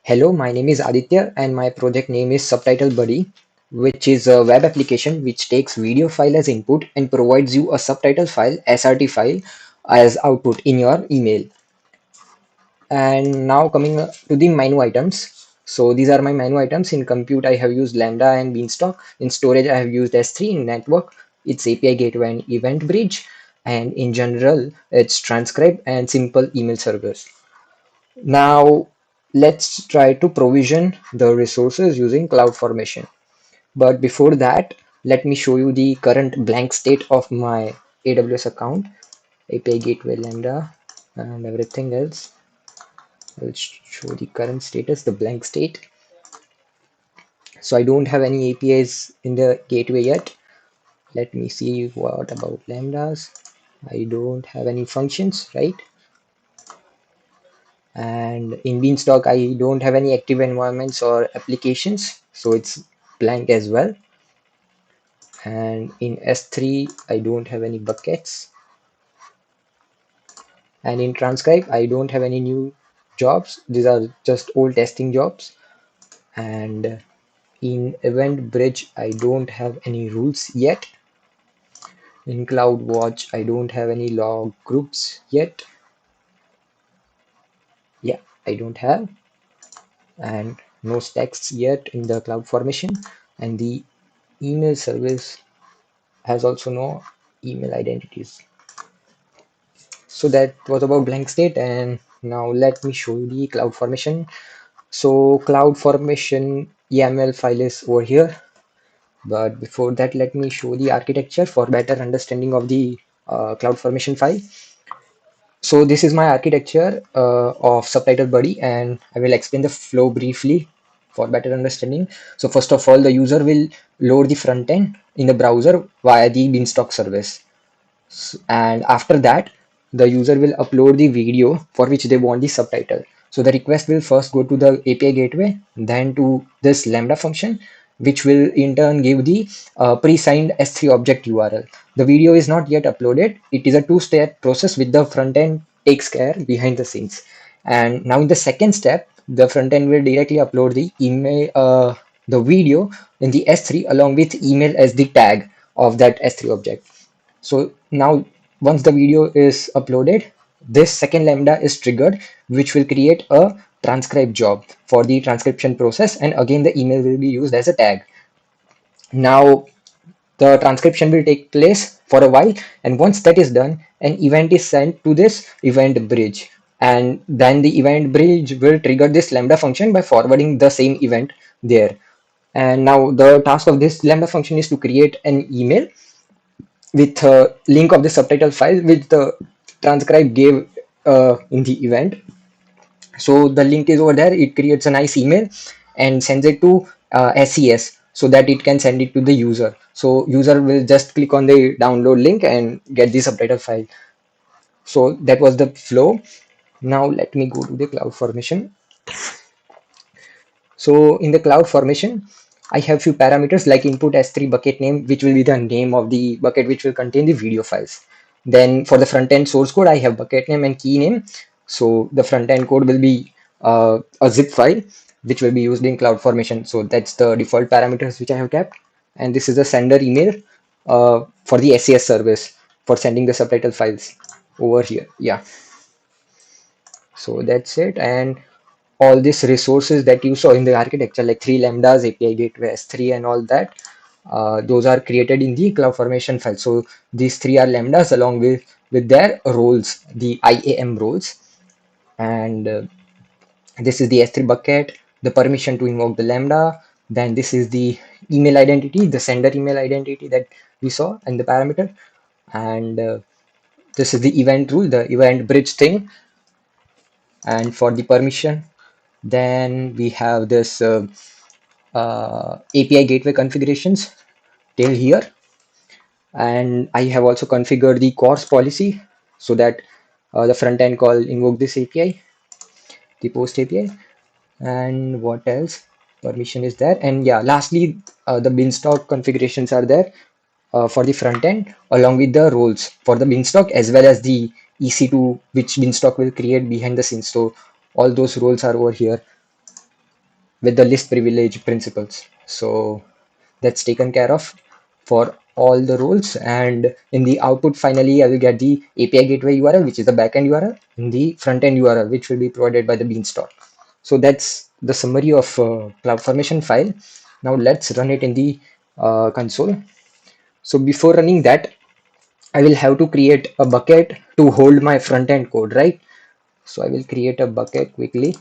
Hello, my name is Aditya and my project name is SubtitleBuddy, which is a web application which takes video file as input and provides you a subtitle file, SRT file, as output in your email. And now coming to the menu items. So these are my menu items. In compute, I have used Lambda and Beanstalk. In storage, I have used S3. In network, it's API Gateway and Event Bridge. And in general, it's transcribe and simple email servers. Now, let's try to provision the resources using CloudFormation. But before that, let me show you the current blank state of my AWS account, API Gateway Lambda, and everything else. I'll show the current status, the blank state. So I don't have any APIs in the gateway yet. Let me see what about Lambdas. I don't have any functions, right? And in Beanstalk, I don't have any active environments or applications, so it's blank as well. And in S3, I don't have any buckets. And in transcribe, I don't have any new jobs. These are just old testing jobs. And in event bridge, I don't have any rules yet. In CloudWatch, I don't have any log groups yet. Yeah, I don't have. And no stacks yet in the CloudFormation. And the email service has also no email identities. So that was about blank state, and now let me show you the CloudFormation. So CloudFormation YAML file is over here, but before that, let me show the architecture for better understanding of the CloudFormation file. So this is my architecture of SubtitleBuddy, and I will explain the flow briefly for better understanding. So first of all, the user will load the front end in the browser via the Beanstalk service. And after that, the user will upload the video for which they want the subtitle. So the request will first go to the API gateway, then to this Lambda function, which will in turn give the pre-signed S3 object URL. The video is not yet uploaded. It is a two-step process which the front end takes care behind the scenes. And now in the second step, the front end will directly upload the email, the video in the S3 along with email as the tag of that S3 object. So now once the video is uploaded, this second Lambda is triggered, which will create a transcribe job for the transcription process. And again, the email will be used as a tag. Now the transcription will take place for a while. And once that is done, an event is sent to this event bridge. And then the event bridge will trigger this Lambda function by forwarding the same event there. And now the task of this Lambda function is to create an email with a link of the subtitle file which the transcribe gave in the event. So the link is over there. It creates a nice email and sends it to SES so that it can send it to the user. So user will just click on the download link and get the subtitle file. So that was the flow. Now let me go to the CloudFormation. So in the CloudFormation, I have few parameters like input S3 bucket name, which will be the name of the bucket which will contain the video files. Then for the front end source code, I have bucket name and key name. So the front end code will be a zip file which will be used in CloudFormation. So that's the default parameters which I have kept. And this is the sender email for the SES service for sending the subtitle files over here. Yeah. So that's it. And all these resources that you saw in the architecture, like three lambdas, API Gateway, S3, and all that, those are created in the CloudFormation file. So these three are lambdas along with their roles, the IAM roles. And this is the S3 bucket, the permission to invoke the lambda. Then this is the email identity, the sender email identity that we saw, and the parameter. And this is the event rule, the event bridge thing. And for the permission, then we have this API gateway configurations till here. And I have also configured the CORS policy so that the front end call invoke this API, the post API. And what else? Permission is there. And yeah, lastly, the Beanstalk configurations are there for the front end along with the roles for the Beanstalk as well as the EC2 which Beanstalk will create behind the scenes. So all those roles are over here. with the list privilege principles. So that's taken care of for all the roles. And in the output, finally, I will get the API gateway URL, which is the backend URL, and the front end URL, which will be provided by the Beanstalk. So that's the summary of CloudFormation file. Now let's run it in the console. So before running that, I will have to create a bucket to hold my front end code, right? So I will create a bucket quickly.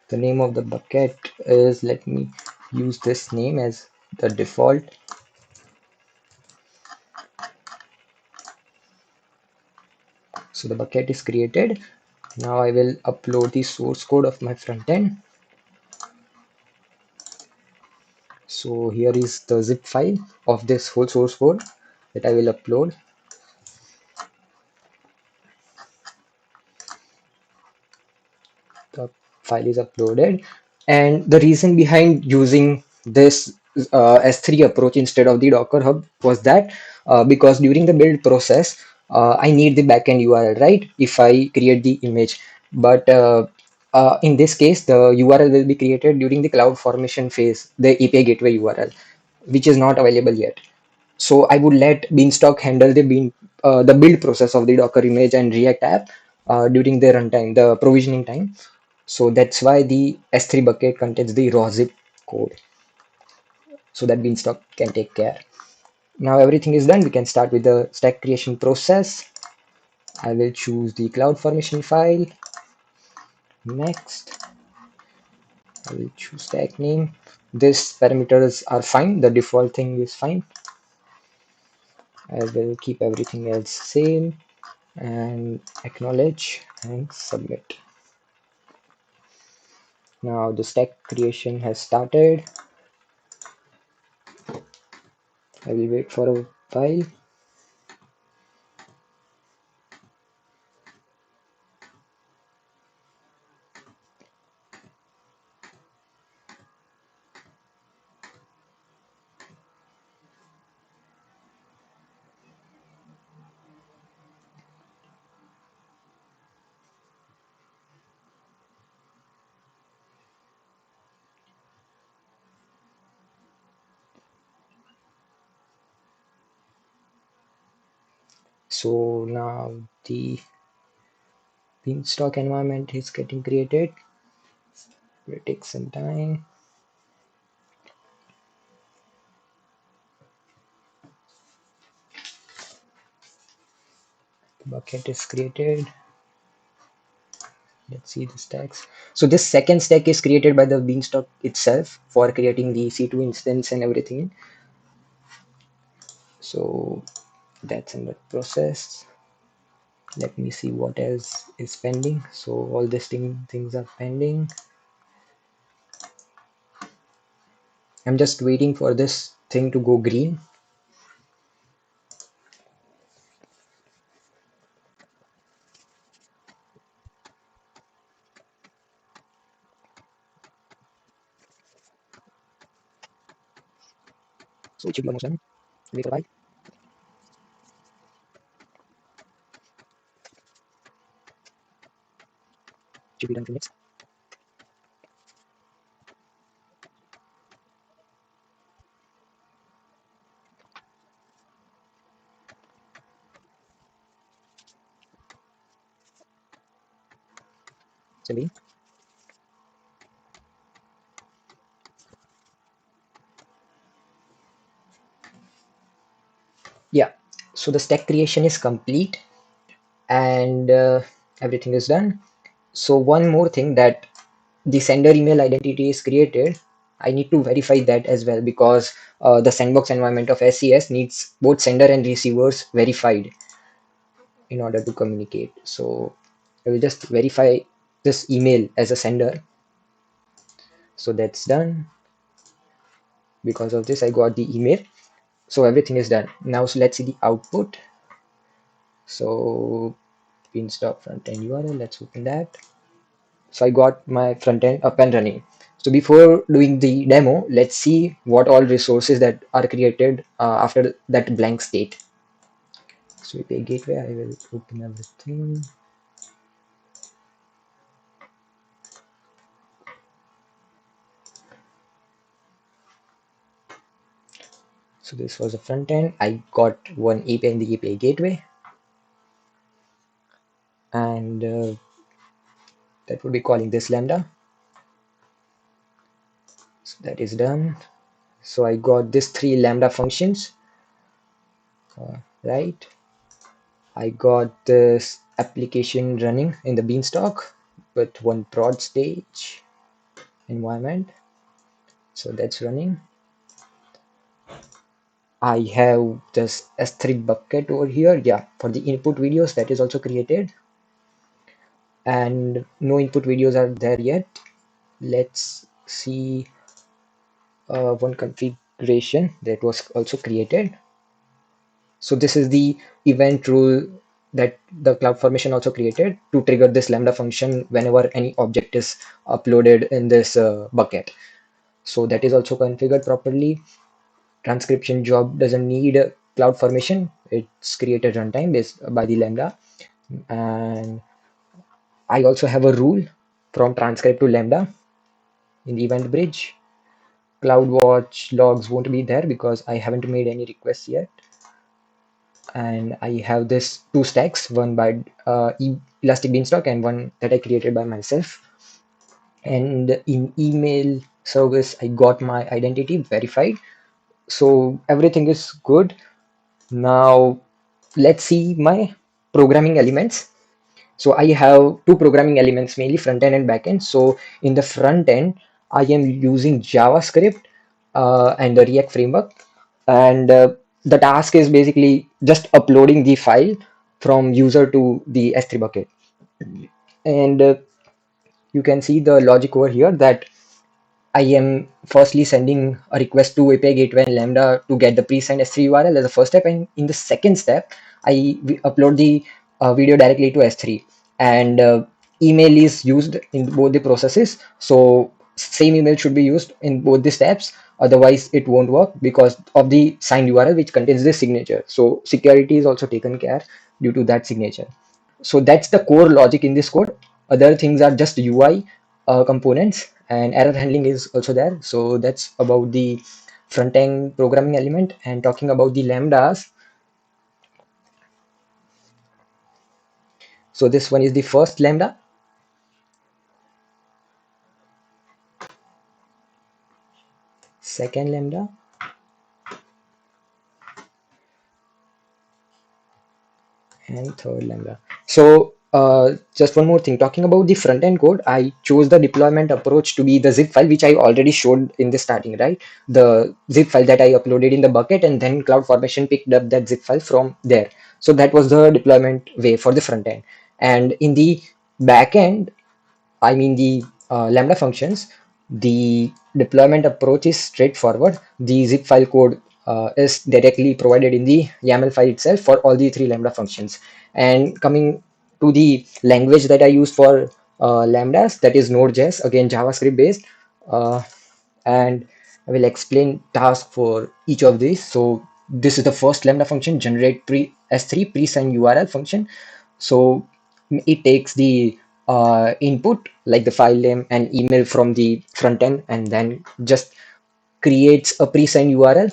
The name of the bucket is, let me use this name as the default. So the bucket is created. Now I will upload the source code of my front end. So here is the zip file of this whole source code that I will upload. The file is uploaded, and the reason behind using this S3 approach instead of the Docker Hub was that because during the build process, I need the backend URL, right? If I create the image, but in this case, the URL will be created during the CloudFormation phase, the API gateway URL, which is not available yet. So I would let Beanstalk handle the build process of the Docker image and React app during the runtime, the provisioning time. So that's why the S3 bucket contains the raw zip code, so that Beanstalk can take care. Now everything is done. We can start with the stack creation process. I will choose the CloudFormation file. Next, I will choose stack name. These parameters are fine. The default thing is fine. I will keep everything else same and acknowledge and submit. Now the stack creation has started. I will wait for a while. So now the Beanstalk environment is getting created. It will take some time. The bucket is created. Let's see the stacks. So this second stack is created by the Beanstalk itself for creating the C2 instance and everything. So that's in the process. Let me see what else is pending. So all these things are pending. I'm just waiting for this thing to go green. So it should be almost done. Wait a while. Should be done in minutes. Sending. Yeah. So the stack creation is complete, and everything is done. So one more thing, that the sender email identity is created. I need to verify that as well, because the sandbox environment of SES needs both sender and receivers verified in order to communicate. So I will just verify this email as a sender. So that's done. Because of this, I got the email. So everything is done. Now so let's see the output. So Beanstalk front end URL. Let's open that. So I got my front end up and running. So before doing the demo, let's see what all resources that are created after that blank state. So API Gateway, I will open everything. So this was a front end. I got one API in the API Gateway, and that would be calling this Lambda. So that is done. So I got these three Lambda functions, right? I got this application running in the Beanstalk with one prod stage environment. So that's running. I have this S3 bucket over here. Yeah, for the input videos that is also created. And no input videos are there yet. Let's see one configuration that was also created. So this is the event rule that the CloudFormation also created to trigger this Lambda function whenever any object is uploaded in this bucket. So that is also configured properly. Transcription job doesn't need CloudFormation. It's created runtime based by the Lambda. And I also have a rule from transcript to Lambda in the event bridge. CloudWatch logs won't be there because I haven't made any requests yet. And I have this two stacks, one by Elastic Beanstalk and one that I created by myself. And in email service, I got my identity verified. So everything is good. Now let's see my programming elements. So I have two programming elements, mainly front end and back end. So in the front end, I am using JavaScript and the React framework. And the task is basically just uploading the file from user to the S3 bucket. And you can see the logic over here that I am firstly sending a request to API Gateway and Lambda to get the pre-signed S3 URL as the first step. And in the second step, I upload the video directly to S3. And email is used in both the processes. So same email should be used in both the steps. Otherwise, it won't work because of the signed URL which contains the signature. So security is also taken care due to that signature. So that's the core logic in this code. Other things are just UI components, and error handling is also there. So that's about the front end programming element. And talking about the lambdas, so this one is the first lambda. Second lambda, and third lambda. So just one more thing, talking about the front end code, I chose the deployment approach to be the zip file, which I already showed in the starting, right? The zip file that I uploaded in the bucket, and then CloudFormation picked up that zip file from there. So that was the deployment way for the front end. And in the back end, I mean the Lambda functions, the deployment approach is straightforward. The zip file code is directly provided in the YAML file itself for all the three Lambda functions. And coming to the language that I use for Lambdas, that is Nodejs, again JavaScript based. Uh, and I will explain task for each of these. So this is the first Lambda function, generate S3 pre-signed URL function. So it takes the input like the file name and email from the front end, and then just creates a pre-signed URL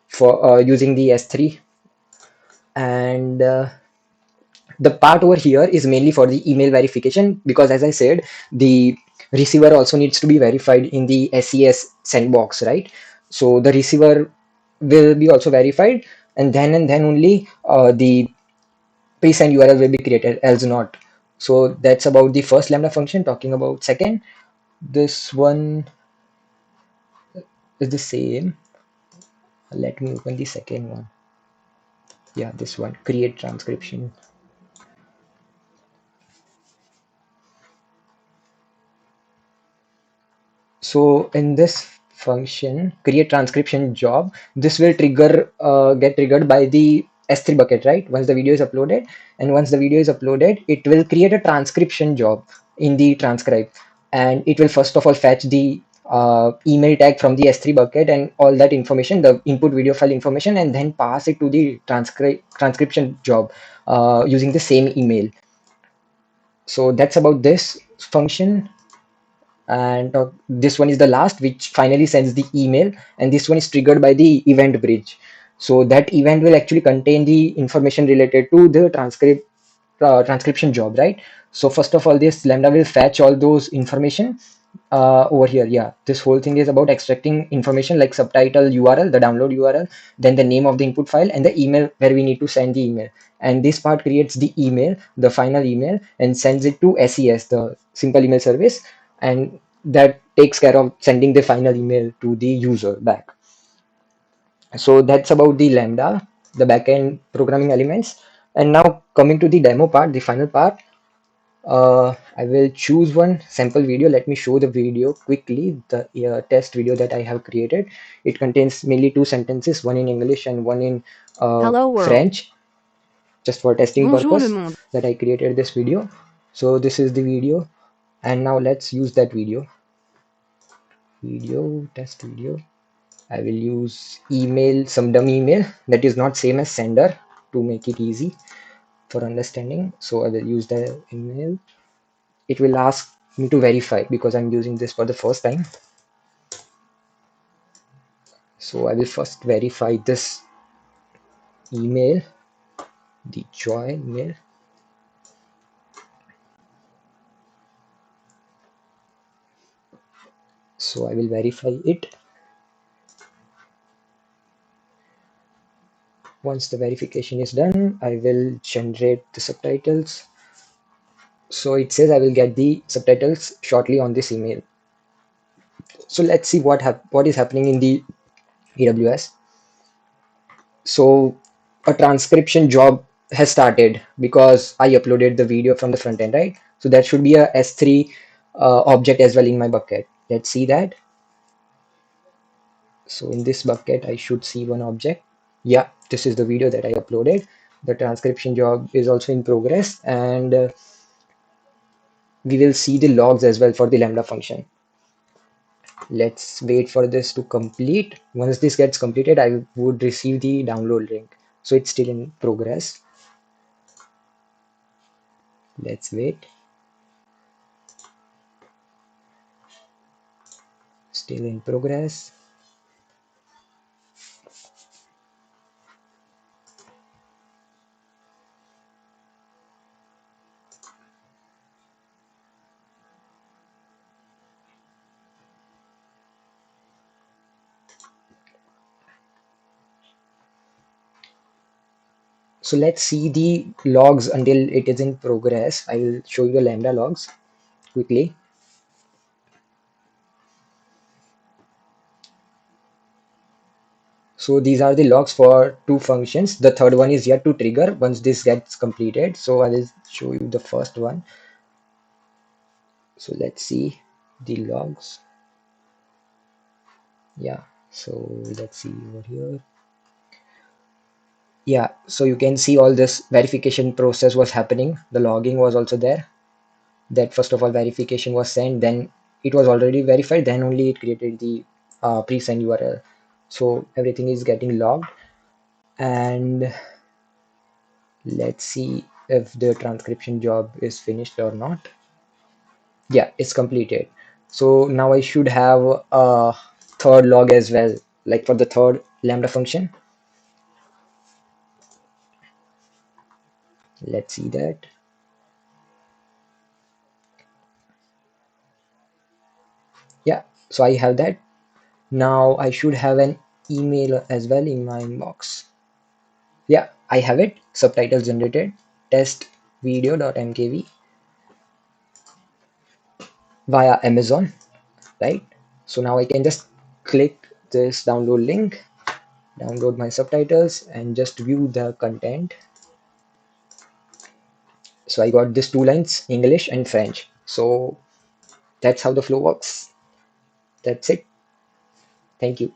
for using the S3. And the part over here is mainly for the email verification, because as I said, the receiver also needs to be verified in the SES sandbox, right? So the receiver will be also verified, and then only the pre-signed URL will be created, else not. So that's about the first Lambda function. Talking about second, this one is the same. Let me open the second one. Yeah, this one, create transcription. So in this function, create transcription job, this will get triggered by the S3 bucket, right? Once the video is uploaded, and once the video is uploaded, it will create a transcription job in the transcribe, and it will first of all fetch the email tag from the S3 bucket and all that information, the input video file information, and then pass it to the transcription job using the same email. So that's about this function. And this one is the last, which finally sends the email, and this one is triggered by the event bridge. So that event will actually contain the information related to the transcription job, right? So first of all, this Lambda will fetch all those information over here. Yeah, this whole thing is about extracting information like subtitle URL, the download URL, then the name of the input file, and the email where we need to send the email. And this part creates the email, the final email, and sends it to SES, the simple email service, and that takes care of sending the final email to the user back. So that's about the Lambda, the backend programming elements. And now coming to the demo part, the final part, I will choose one sample video. Let me show the video quickly, the test video that I have created. It contains mainly two sentences, one in English and one in Hello world. French, just for testing Bonjour le purpose monde. that I created this video. So this is the video, and now let's use that video. Test video. I will use email, some dummy email that is not same as sender to make it easy for understanding. So I will use the email. It will ask me to verify because I'm using this for the first time. So I will first verify this email, the joy email. So I will verify it. Once the verification is done, I will generate the subtitles. So it says I will get the subtitles shortly on this email. So let's see what is happening in the AWS. So a transcription job has started because I uploaded the video from the front end, right? So that should be a S3 object as well in my bucket. Let's see that. So in this bucket, I should see one object. Yeah, this is the video that I uploaded. The transcription job is also in progress, and we will see the logs as well for the Lambda function. Let's wait for this to complete. Once this gets completed, I would receive the download link. So it's still in progress. Let's wait. Still in progress. So let's see the logs until it is in progress. I will show you the Lambda logs quickly. So these are the logs for two functions. The third one is yet to trigger once this gets completed. So I will show you the first one. So let's see the logs. Yeah, so let's see over here. Yeah, so you can see all this verification process was happening. The logging was also there. That first of all verification was sent, then it was already verified, then only it created the pre-send URL. So everything is getting logged, and let's see if the transcription job is finished or not. Yeah, it's completed. So now I should have a third log as well, like for the third Lambda function. Let's see that. Yeah, so I have that. Now I should have an email as well in my inbox. Yeah, I have it. Subtitles generated. Test video.mkv via Amazon, right? So now I can just click this download link, download my subtitles, and just view the content. So I got these two lines, English and French. So that's how the flow works. That's it. Thank you.